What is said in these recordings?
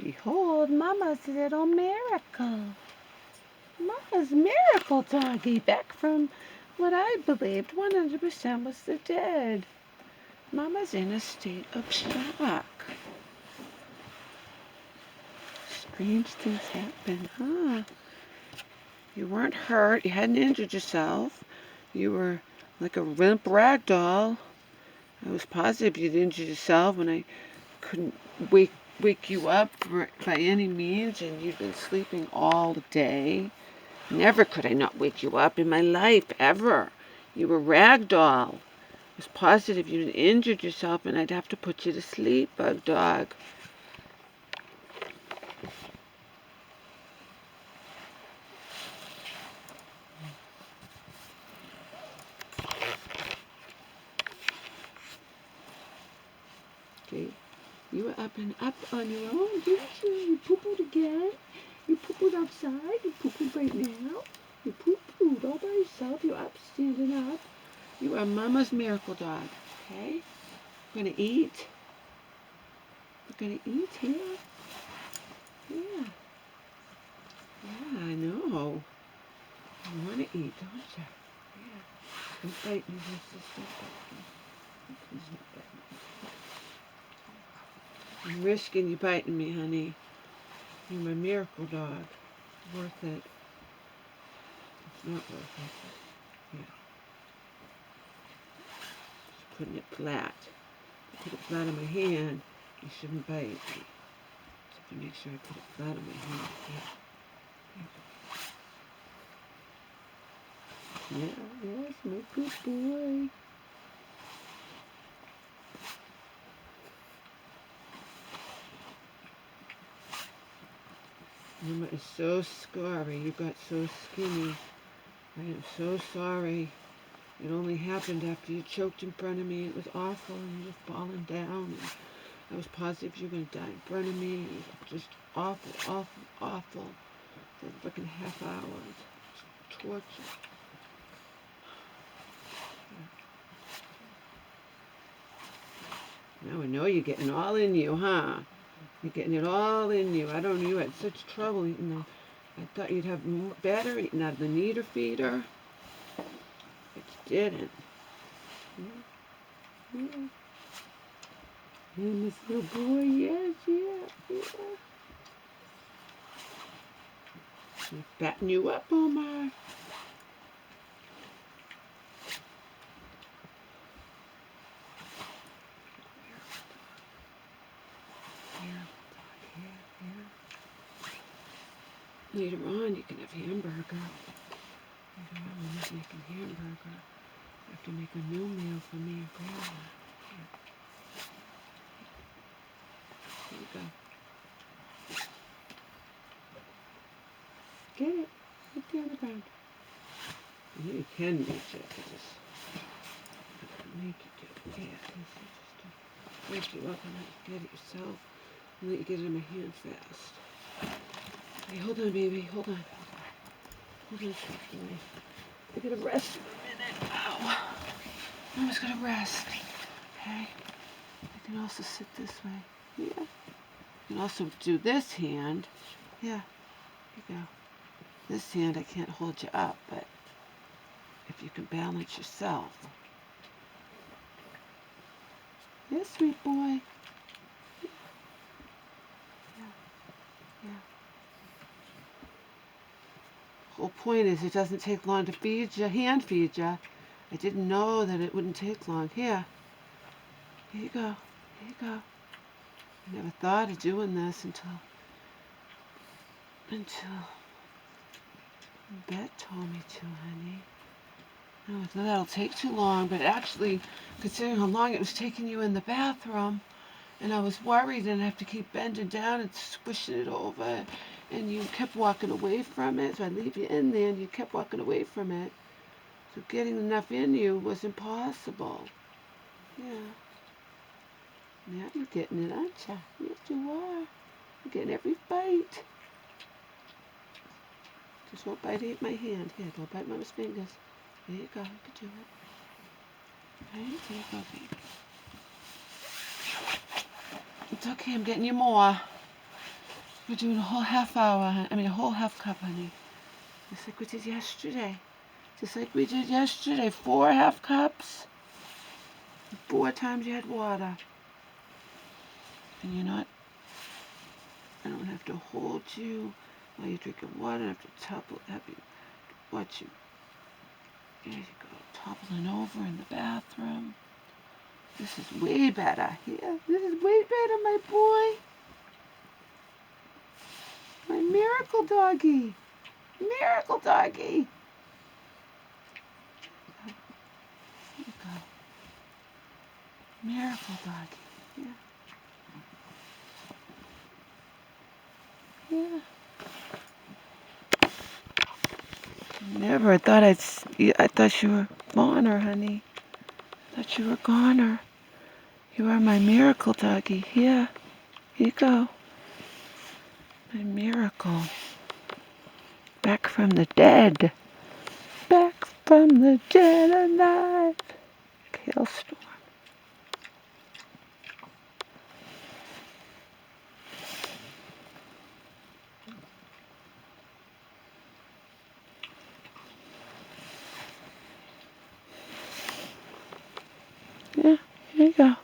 Behold, Mama's little miracle. Mama's miracle doggy, back from what I believed 100% was the dead. Mama's in a state of shock. Strange things happen, huh? You weren't hurt. You hadn't injured yourself. You were like a limp rag doll. I was positive you'd injured yourself when I couldn't wake you up by any means, and you'd been sleeping all day. Never could I not wake you up in my life, ever. You were rag doll. I was positive you'd injured yourself, and I'd have to put you to sleep, bug dog. Okay, you were up and up on your own, didn't you? You poo-pooed again. You poo-pooed outside. You poo-pooed right now. You poo-pooed all by yourself. You're up, standing up. You are Mama's miracle dog, okay? We're gonna eat. We're gonna eat here. Yeah. Yeah, I know. You wanna eat, don't you? Yeah. Don't bite me, sister. Don't bite me. Please don't bite me. I'm risking you biting me, honey. You're my miracle dog. Worth it. It's not worth it. Yeah. Just putting it flat. Put it flat on my hand. You shouldn't bite me. So to make sure I put it flat on my hand. Yeah. Yes, my good boy. Mama is so sorry. You got so skinny. I am so sorry. It only happened after you choked in front of me. It was awful, and you were falling down. And I was positive you were going to die in front of me. It was just awful, awful, awful. For a freaking half hour. It's torture. Now I know you're getting all in you, huh? You're getting it all in you. I don't know. You had such trouble eating them. I thought you'd have better eating out of the kneader feeder. But you didn't. Yeah. And this little boy, yes, yeah. I'm fattening you up, Momma. Later on, you can have hamburger. Later on, Mama's making hamburger. I have to make a new meal for me and Grandma. Here you go. Get it. Put it on the ground. I know you can reach it. I just make you do it. Yeah, just wake you up and let you get it yourself. And let you get it in my hand fast. Hey, hold on, baby. Hold on. Hold on, boy. I gotta rest for a minute. Ow. Mama's gonna rest. Okay? I can also sit this way. Yeah. You can also do this hand. Yeah. Here you go. This hand, I can't hold you up, but if you can balance yourself. Yes, sweet boy. Yeah. Whole point is it doesn't take long to feed you, hand feed you. I didn't know that it wouldn't take long. Here you go. Here you go. I never thought of doing this until Vet told me to, honey. No, I thought that'll take too long, but actually, considering how long it was taking you in the bathroom, and I was worried and I have to keep bending down and squishing it over, and you kept walking away from it, so I leave you in there and you kept walking away from it. So getting enough in you was impossible. Yeah. Now you're getting it, aren't you? Yes, you are. You're getting every bite. Just won't bite my hand. Here, don't bite Mama's fingers. There you go. You can do it. Right? There you go, baby. It's okay. I'm getting you more. We're doing a whole half hour, a whole half cup, honey. Just like we did yesterday. Just like we did yesterday. 4 half cups. 4 times you had water. And you're not, I don't have to hold you while you're drinking water. I have to have you, watch you. There you go, toppling over in the bathroom. This is way better. Yeah, this is way better, my boy. My miracle doggy. Miracle doggy. There you go. Miracle doggy. Yeah. Yeah. Never. I thought you were goner, honey. I thought you were goner. You are my miracle doggy. Yeah. Here you go. My miracle. Back from the dead. Back from the dead alive. Hailstorm. Yeah, here you go.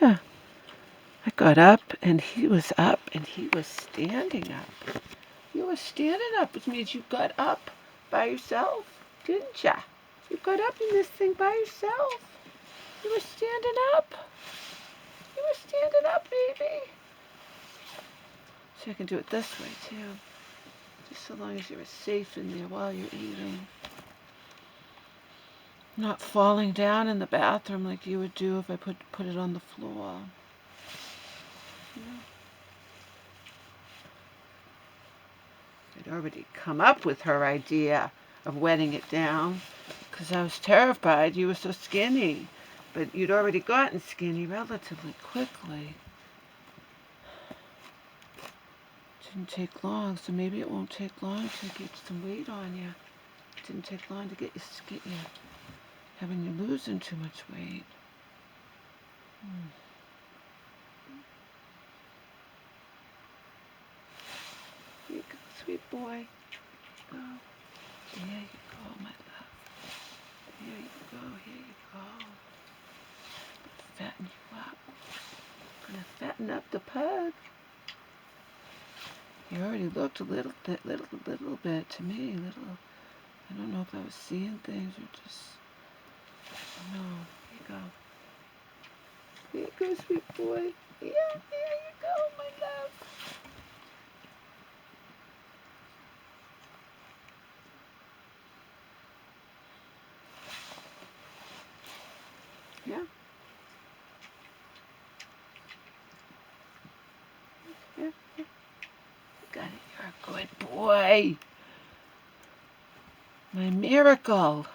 Yeah. I got up and he was up and he was standing up. You were standing up, which means you got up by yourself, didn't ya? You got up in this thing by yourself. You were standing up. You were standing up, baby. So I can do it this way too. Just so long as you're safe in there while you're eating. Not falling down in the bathroom like you would do if I put it on the floor. Yeah. I'd already come up with her idea of wetting it down because I was terrified you were so skinny. But you'd already gotten skinny relatively quickly. Didn't take long, so maybe it won't take long to get some weight on you. It didn't take long to get you having you losing too much weight. Here you go, sweet boy. Go. There you go, my love. Here you go, here you go. Fatten you up. Gonna fatten up the pug. You already looked a little bit to me. I don't know if I was seeing things or just. No. Here you go. Here you go, sweet boy. Yeah, there you go, my love. Yeah. Yeah. Yeah. Got it. You're a good boy. My miracle.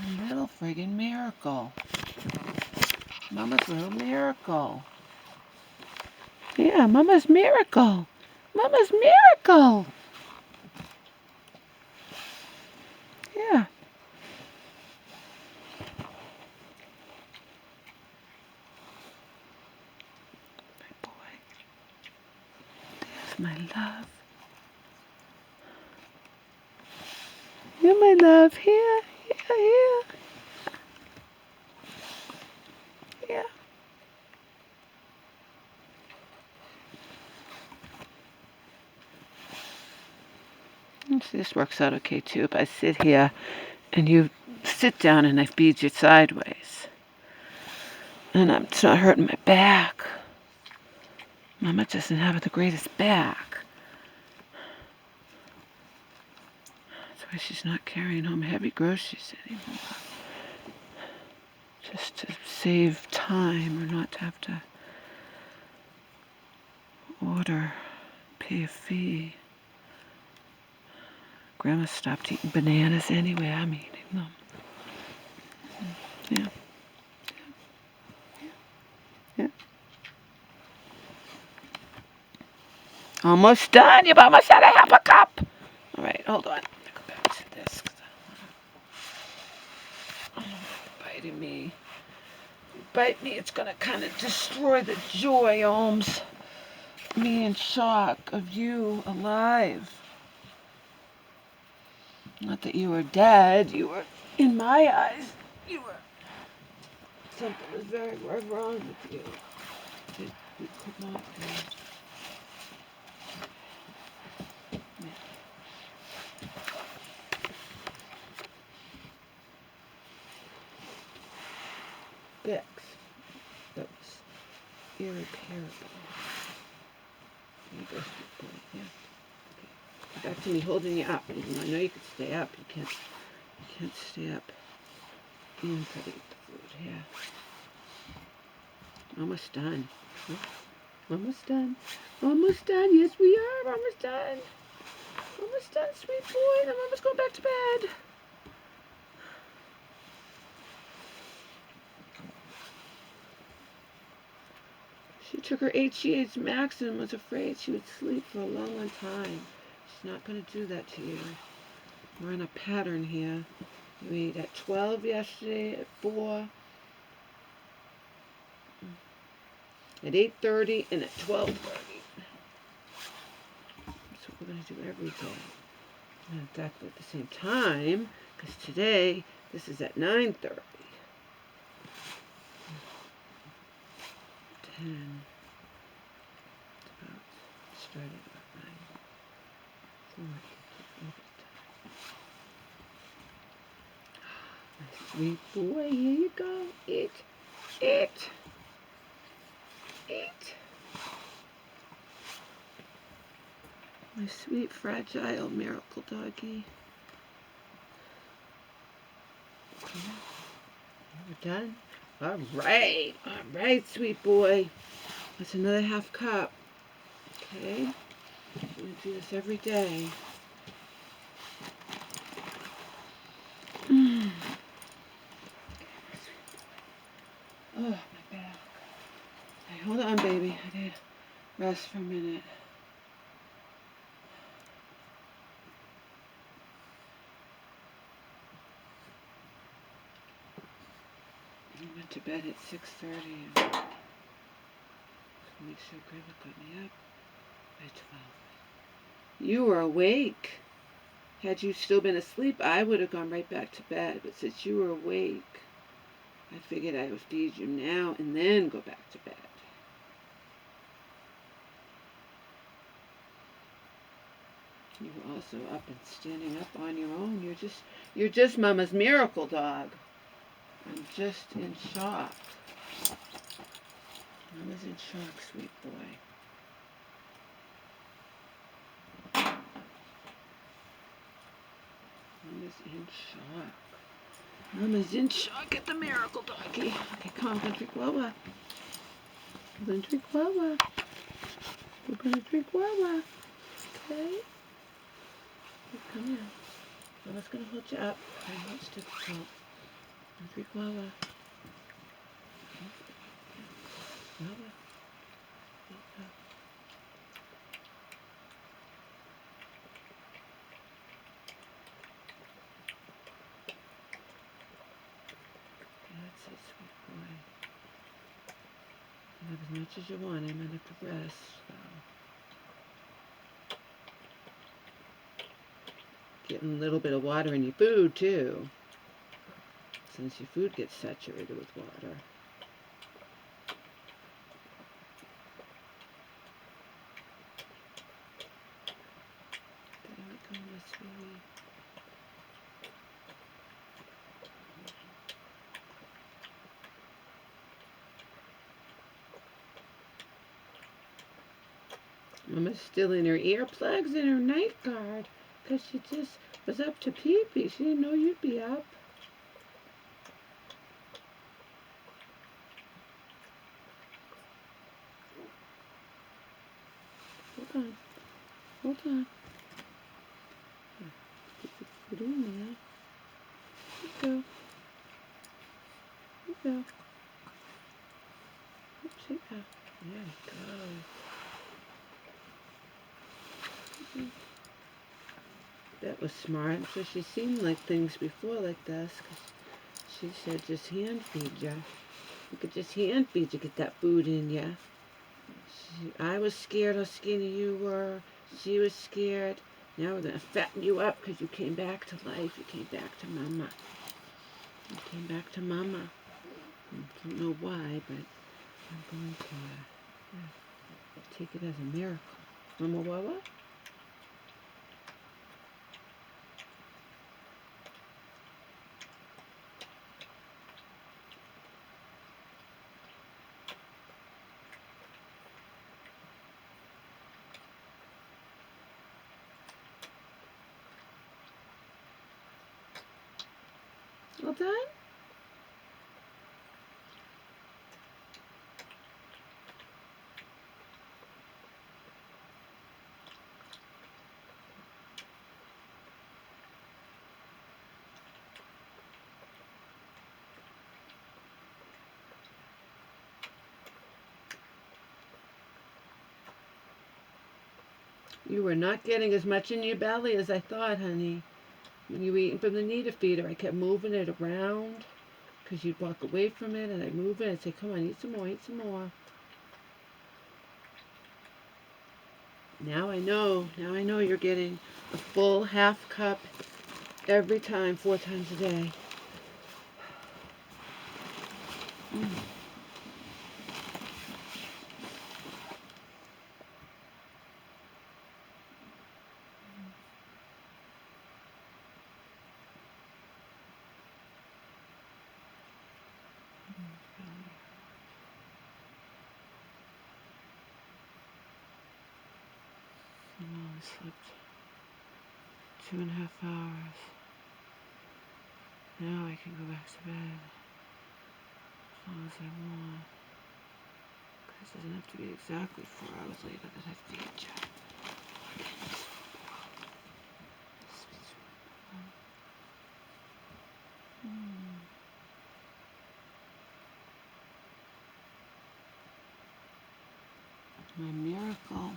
My little friggin' miracle. Mama's little miracle. Yeah, Mama's miracle. Mama's miracle. Yeah. My boy. There's my love. You're my love. Here. Here. Yeah. This works out okay too. If I sit here and you sit down and I feed you sideways, and it's not hurting my back. Mama doesn't have the greatest back. That's why she's not carrying home heavy groceries anymore. Just to save time or not to have to order, pay a fee. Grandma stopped eating bananas anyway. I'm eating them. Yeah. Yeah. Almost done. You've almost had a half a cup. All right, hold on. Let me go back to this because I don't want to biting me. If you bite me, it's going to kind of destroy the joy, Ohms. Me in shock of you alive. Not that you were dead. You were, in my eyes, you were. Something was very, very wrong with you. You could not be. Fix. That was irreparable. There you go, sweet boy. Yeah. Okay. Back to me holding you up. Even though I know you could stay up. You can't stay up and try to eat the food. Yeah. Almost done. Almost done. Almost done. Yes, we are. Almost done. Almost done, sweet boy. Then Mama's going back to bed. She took her HGH max and was afraid she would sleep for a long, long time. She's not going to do that to you. We're in a pattern here. You ate at 12 yesterday, at 4, at 8:30, and at 12:30. That's what we're going to do every day. Not exactly at the same time, because today, this is at 9:30. 10. It's about starting about 9:40. My sweet boy, here you go. Eat. Eat. Eat. My sweet, fragile miracle doggy. We're done. All right, sweet boy. That's another half cup. Okay, we're gonna do this every day. Oh, my back. Hey, hold on, baby. I need to rest for a minute. I went to bed at 6:30 and make sure Grandma got me up by 12. You were awake. Had you still been asleep, I would have gone right back to bed. But since you were awake, I figured I would feed you now and then go back to bed. You were also up and standing up on your own. You're just Mama's miracle dog. I'm just in shock. Mama's in shock, sweet boy. Mama's in shock. Mama's in shock at the miracle doggy. Okay, come on, we're gonna drink Wawa. We're gonna drink Wawa. We're gonna drink Wawa. Okay? Come here. Mama's gonna hold you up. I know it's difficult. Drink Wawa. Wawa. That's it, sweet boy. You have as much as you want. I'm gonna have to rest. So. Getting a little bit of water in your food too, since your food gets saturated with water. There we go, my sweetie. Mama's still in her earplugs and her night guard, because she just was up to pee-pee. She didn't know you'd be up. Hold on. Hold on. Put it in there. There you go. There you go. Oops, there you go. That was smart. So she seemed like things before like this. 'Cause she said just hand feed ya. You could just hand feed you, get that food in ya. I was scared how skinny you were. She was scared. Now we're going to fatten you up because you came back to life. You came back to Mama. You came back to Mama. I don't know why, but I'm going to take it as a miracle. Mama Wawa? All done? You were not getting as much in your belly as I thought, honey. When you were eating from the needle feeder, I kept moving it around because you'd walk away from it, and I'd move it and say, come on, eat some more, eat some more. Now I know you're getting a full half cup every time, 4 times a day. I only slept 2.5 hours. Now I can go back to bed as long as I want. It doesn't have to be exactly 4 hours later that I feed you. My miracle.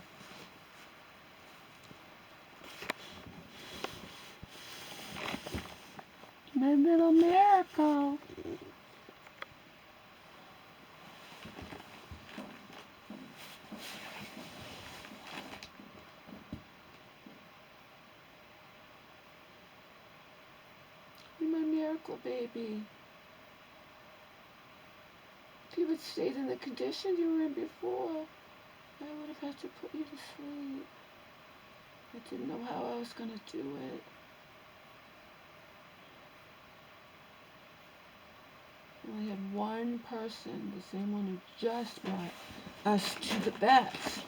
My little miracle. You're my miracle baby. If you had stayed in the condition you were in before, I would have had to put you to sleep. I didn't know how I was going to do it. I only had one person, the same one who just brought us to the vets.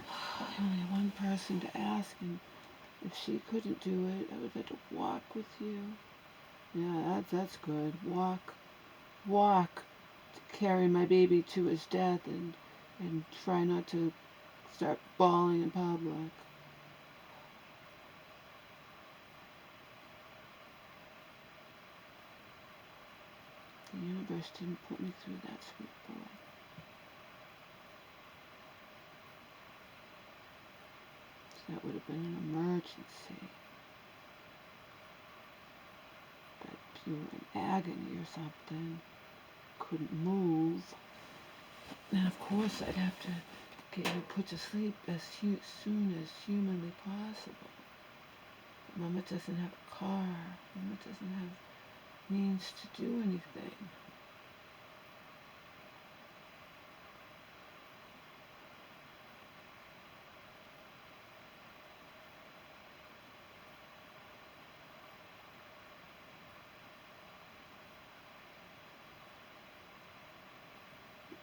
I only had one person to ask, and if she couldn't do it, I would have to walk with you. Yeah, that's good. Walk to carry my baby to his death and try not to start bawling in public. The universe didn't put me through that, sweet boy. So that would have been an emergency. But you were in agony or something, couldn't move, then of course I'd have to get you put to sleep as soon as humanly possible. But Mama doesn't have a car. Mama doesn't have means to do anything.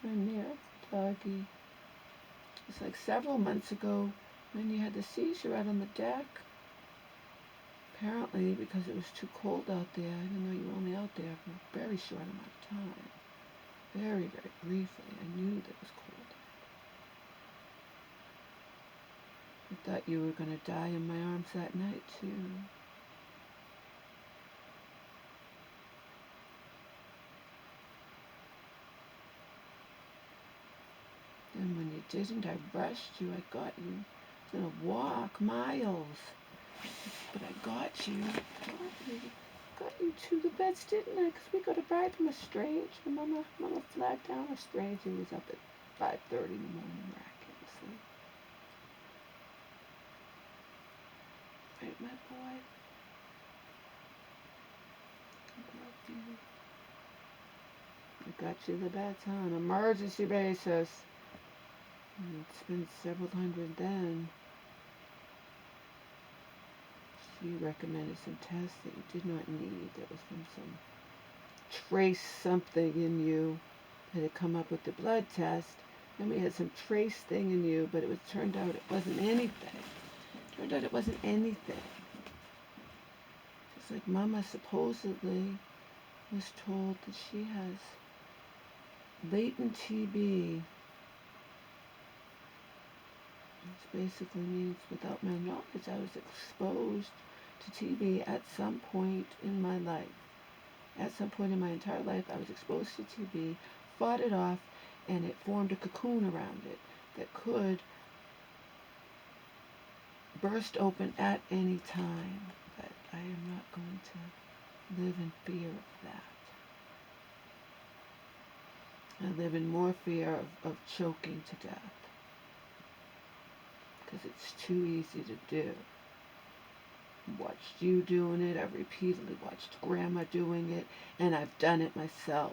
My miracle doggy. It's like several months ago when you had the seizure out on the deck. Apparently, because it was too cold out there, even though you were only out there for a very short amount of time. Very, very briefly. I knew that it was cold. I thought you were going to die in my arms that night, too. And when you didn't, I rushed you. I got you It's gonna walk miles. But I got you. Got you to the beds, didn't I? Because we got a ride from a stranger. Mama flagged down a stranger who was up at 5:30 in the morning, miraculously. Right, my boy? I love you. I got you the beds on an emergency basis. And it's been several hundred then. She recommended some tests that you did not need. That was from some trace something in you that had come up with the blood test. And we had some trace thing in you, but turned out it wasn't anything. Turned out it wasn't anything. Just like Mama supposedly was told that she has latent TB. Which basically means without my knowledge, I was exposed to TB at some point in my life. At some point in my entire life, I was exposed to TB, fought it off, and it formed a cocoon around it that could burst open at any time. But I am not going to live in fear of that. I live in more fear of choking to death. Because it's too easy to do. I watched you doing it. I've repeatedly watched Grandma doing it. And I've done it myself.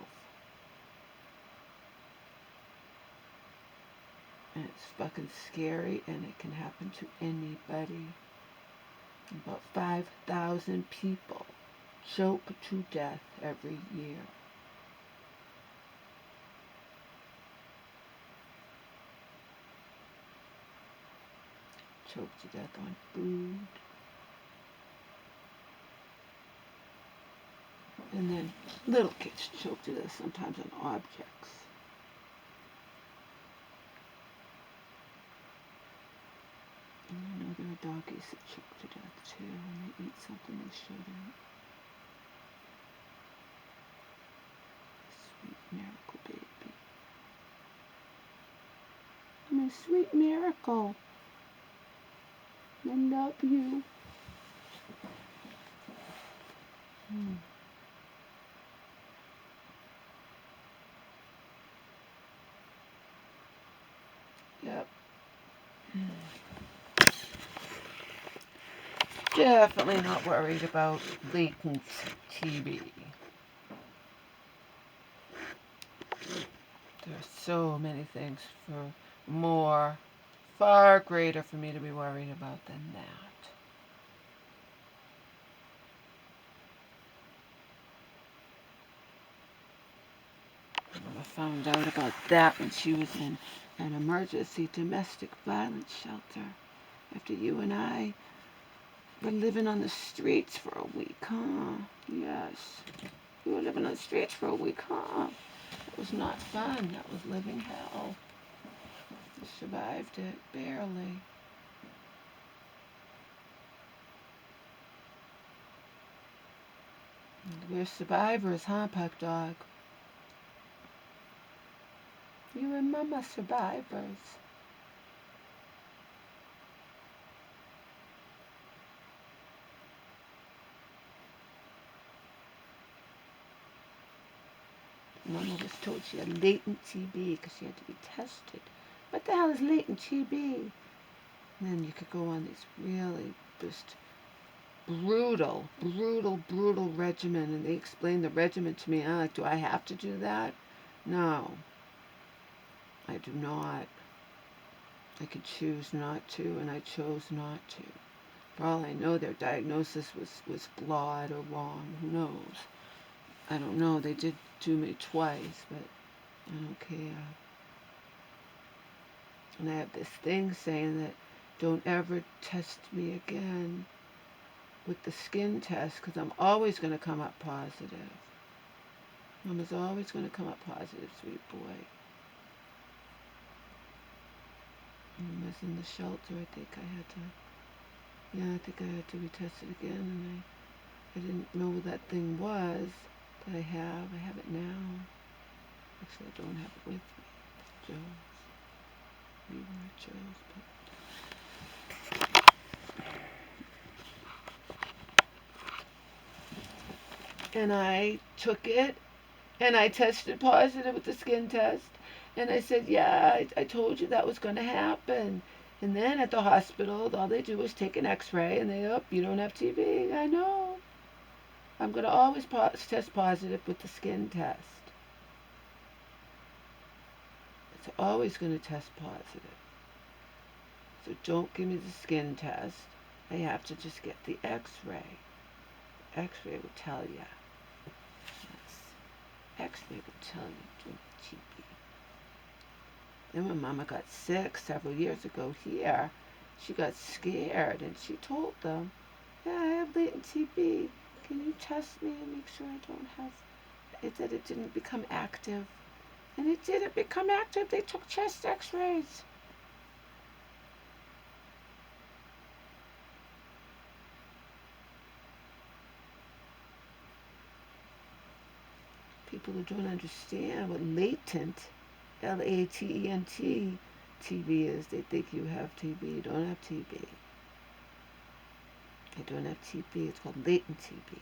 And it's fucking scary. And it can happen to anybody. About 5,000 people choke to death every year. Choke to death on food. And then little kids choke to death sometimes on objects. And I know there are doggies that choke to death too when they eat something they shouldn't. Sweet miracle baby. My sweet miracle. I love you. Yep. Definitely not worried about latent TB. There are so many things far greater for me to be worried about than that. I found out about that when she was in an emergency domestic violence shelter. After you and I were living on the streets for a week, huh? Yes. We were living on the streets for a week, huh? It was not fun. That was living hell. We survived it, barely. And we're survivors, huh, Puck Dog? You and Mama survivors. Mama was told she had latent TB because she had to be tested. What the hell is latent TB? And then you could go on these really just brutal regimen. And they explained the regimen to me. I'm like, do I have to do that? No, I do not. I could choose not to, and I chose not to. For all I know, their diagnosis was flawed or wrong. Who knows? I don't know. They did do me twice, but I don't care. And I have this thing saying that don't ever test me again with the skin test because I'm always going to come up positive. Mama's always going to come up positive, sweet boy. When I was in the shelter, I think I had to be tested again, and I didn't know what that thing was that I have. I have it now. Actually, I don't have it with me. It's Joe's. We were at Joe's, but And I took it, and I tested positive with the skin test. And I said, yeah, I told you that was going to happen. And then at the hospital, all they do is take an x-ray, and they, oh, you don't have TB. I know. I'm going to always test positive with the skin test. It's always going to test positive. So don't give me the skin test. I have to just get the x-ray. X-ray will tell you. Yes. X-ray will tell you don't TB. Then when Mama got sick several years ago here, she got scared and she told them, yeah, I have latent TB. Can you test me and make sure I don't have it? That it didn't become active. And it didn't become active. They took chest x-rays. People who don't understand what latent, Latent, TB is. They think you have TB. You don't have TB. I don't have TB. It's called latent TB.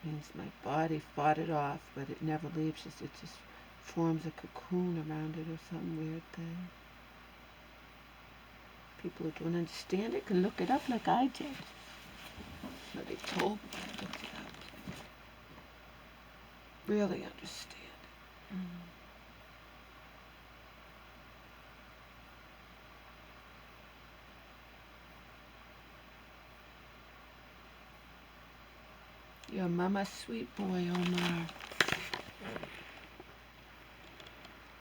It means my body fought it off, but it never leaves. It just forms a cocoon around it or some weird thing. People who don't understand it can look it up like I did. So they told me to look it up. Really understand it. You're Mama's sweet boy, Omar.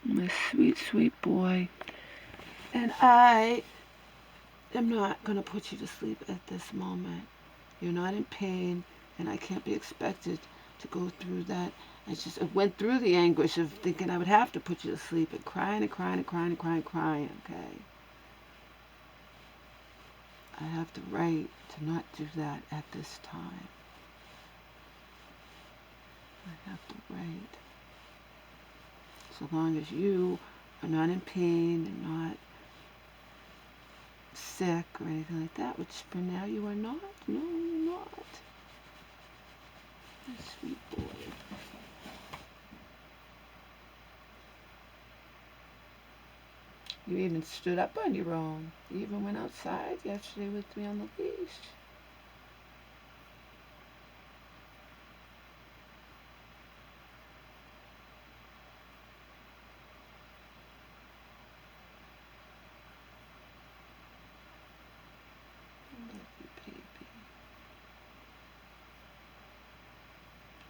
My sweet, sweet boy. And I am not going to put you to sleep at this moment. You're not in pain, and I can't be expected to go through that. I went through the anguish of thinking I would have to put you to sleep and crying and crying and crying and crying and crying, okay? I have the right to not do that at this time. I have the right. So long as you are not in pain and not sick or anything like that, which for now you are not. No, you're not. My sweet boy. You even stood up on your own. You even went outside yesterday with me on the leash. I love you, baby.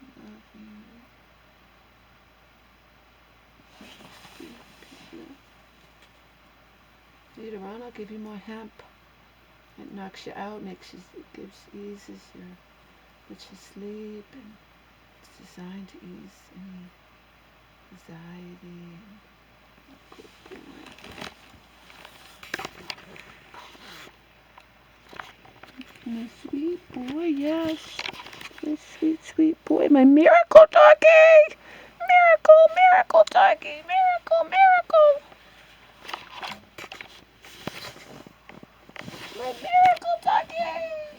I love you. Later on, I'll give you more hemp. It knocks you out, eases your sleep, and it's designed to ease any anxiety. Good boy. My sweet boy, yes. My sweet, sweet boy. My miracle doggy! Miracle, miracle doggy! Miracle, miracle! My miracle doggy!